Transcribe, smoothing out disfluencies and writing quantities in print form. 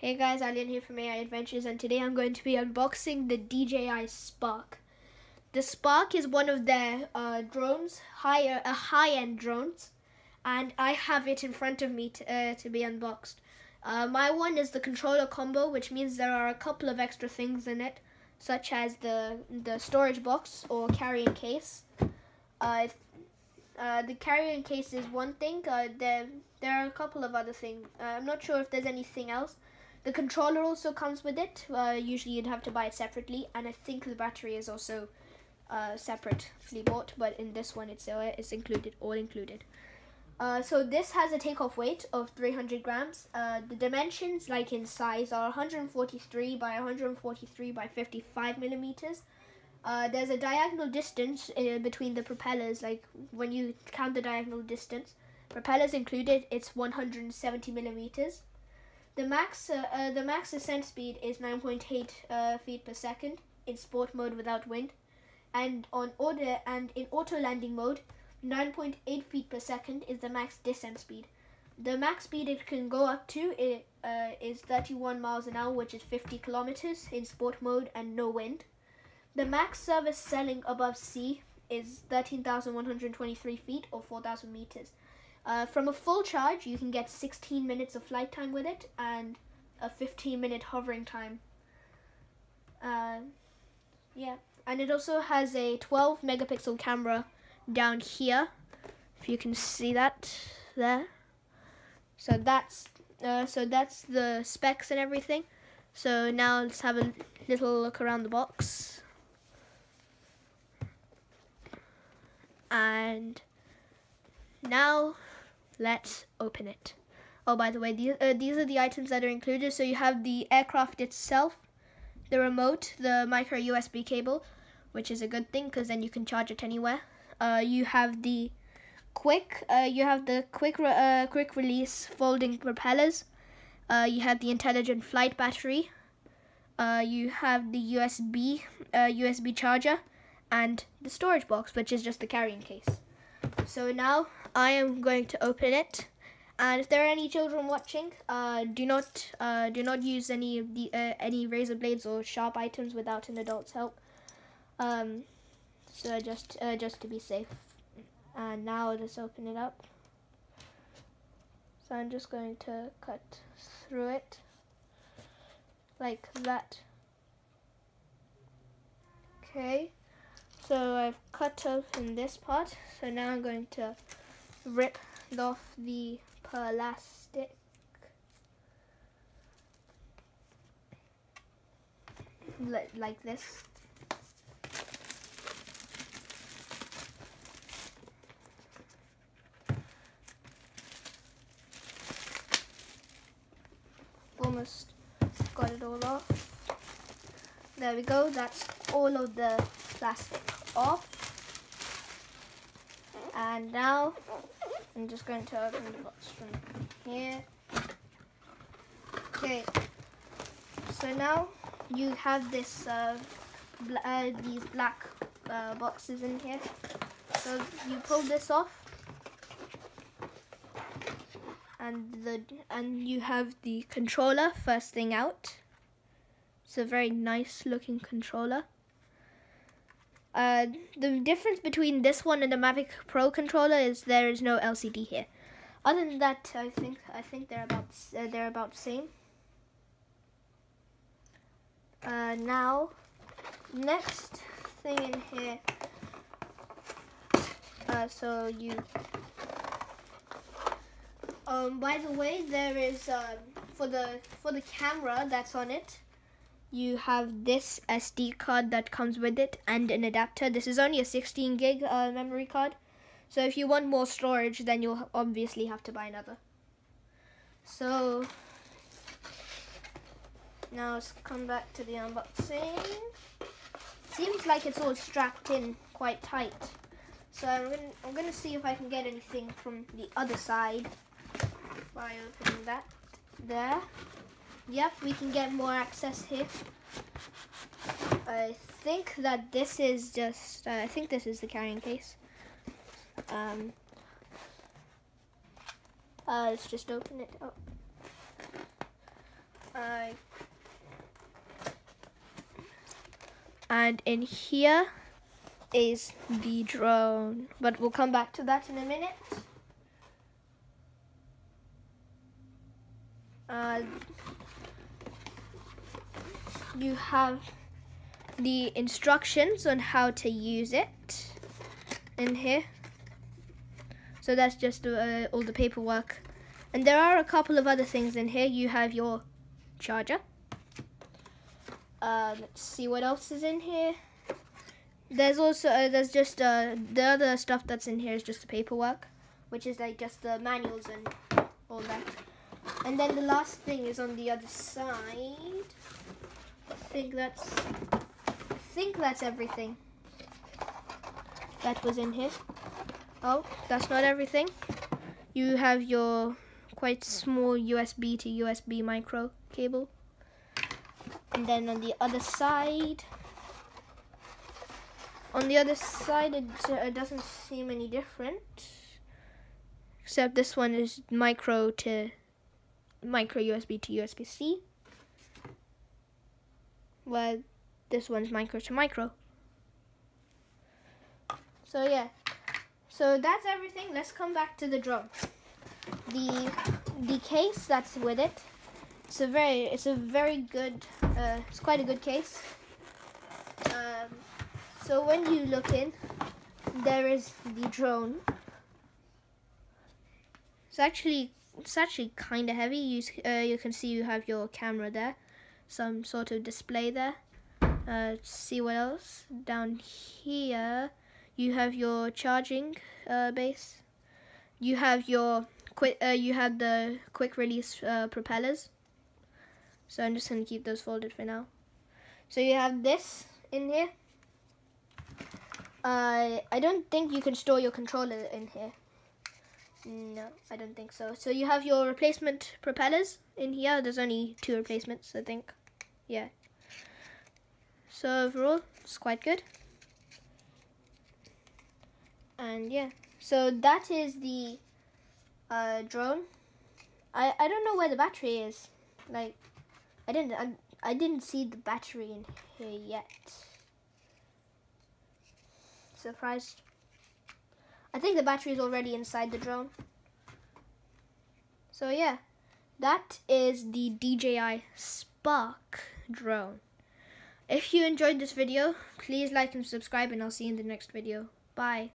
Hey guys, Alien here from AI Adventures, and today I'm going to be unboxing the DJI Spark. The Spark is one of their drones, high-end drones, and I have it in front of me to be unboxed. My one is the controller combo, which means there are a couple of extra things in it, such as the storage box or carrying case. The carrying case is one thing. There are a couple of other things. I'm not sure if there's anything else. The controller also comes with it. Usually you'd have to buy it separately, and I think the battery is also separately bought, but in this one it's included, all included. So this has a takeoff weight of 300 grams. The dimensions, like in size, are 143 by 143 by 55 millimeters. There's a diagonal distance between the propellers, like when you count the diagonal distance, propellers included, it's 170 millimeters. The max ascent speed is 9.8 feet per second in sport mode without wind, and in auto landing mode, 9.8 feet per second is the max descent speed. The max speed it can go up to is 31 miles an hour, which is 50 kilometers in sport mode and no wind. The max service ceiling above sea is 13,123 feet or 4,000 meters. From a full charge, you can get 16 minutes of flight time with it and a 15-minute hovering time. Yeah, and it also has a 12 megapixel camera down here, if you can see that there. So that's the specs and everything. So now let's have a little look around the box. And now let's open it. Oh, by the way, these are the items that are included. So you have the aircraft itself, the remote, the micro USB cable, which is a good thing because then you can charge it anywhere. You have the quick release folding propellers. You have the intelligent flight battery. You have the USB charger, and the storage box, which is just the carrying case. So now I am going to open it, and if there are any children watching, do not use any razor blades or sharp items without an adult's help. So just to be safe. And now let's open it up. So I'm just going to cut through it like that. Okay. So I've cut open this part, so now I'm going to rip off the plastic. Like this. Almost got it all off. There we go, that's all of the plastic off. And now I'm just going to open the box from here. Okay, so now you have this these black boxes in here. So you pull this off, and you have the controller first thing out. It's a very nice looking controller. The difference between this one and the Mavic Pro controller is there is no LCD here. Other than that, I think they're about the same. Now, next thing in here. So you. By the way, there is for the camera that's on it, you have this SD card that comes with it and an adapter. This is only a 16 gig memory card. So if you want more storage, then you'll obviously have to buy another. So now let's come back to the unboxing. Seems like it's all strapped in quite tight. So I'm gonna see if I can get anything from the other side by opening that there. Yep, we can get more access here. I think that this is just, I think this is the carrying case. Let's just open it up. And in here is the drone, but we'll come back to that in a minute. You have the instructions on how to use it in here. So that's just all the paperwork. And there are a couple of other things in here. You have your charger. Let's see what else is in here. There's also, there's just, the other stuff that's in here is just the paperwork, which is like just the manuals and all that. And then the last thing is on the other side. I think that's everything that was in here. Oh, that's not everything. You have your quite small USB to USB micro cable. And then on the other side, it doesn't seem any different. Except this one is micro USB to USB-C. While this one's micro to micro. So yeah. So that's everything. Let's come back to the drone. The case that's with it. It's quite a good case. So when you look in, there is the drone. It's actually kind of heavy. You can see you have your camera there, some sort of display there. Let's see what else. Down here, you have your charging base. You have your the quick release propellers. So I'm just gonna keep those folded for now. So you have this in here. I don't think you can store your controller in here. No, I don't think so. So you have your replacement propellers in here. There's only 2 replacements, I think. Yeah. So overall, it's quite good. And yeah, so that is the drone. I don't know where the battery is. Like, I didn't see the battery in here yet. Surprised. I think the battery is already inside the drone. So yeah, that is the DJI Spark drone. If you enjoyed this video, please like and subscribe, and I'll see you in the next video. Bye.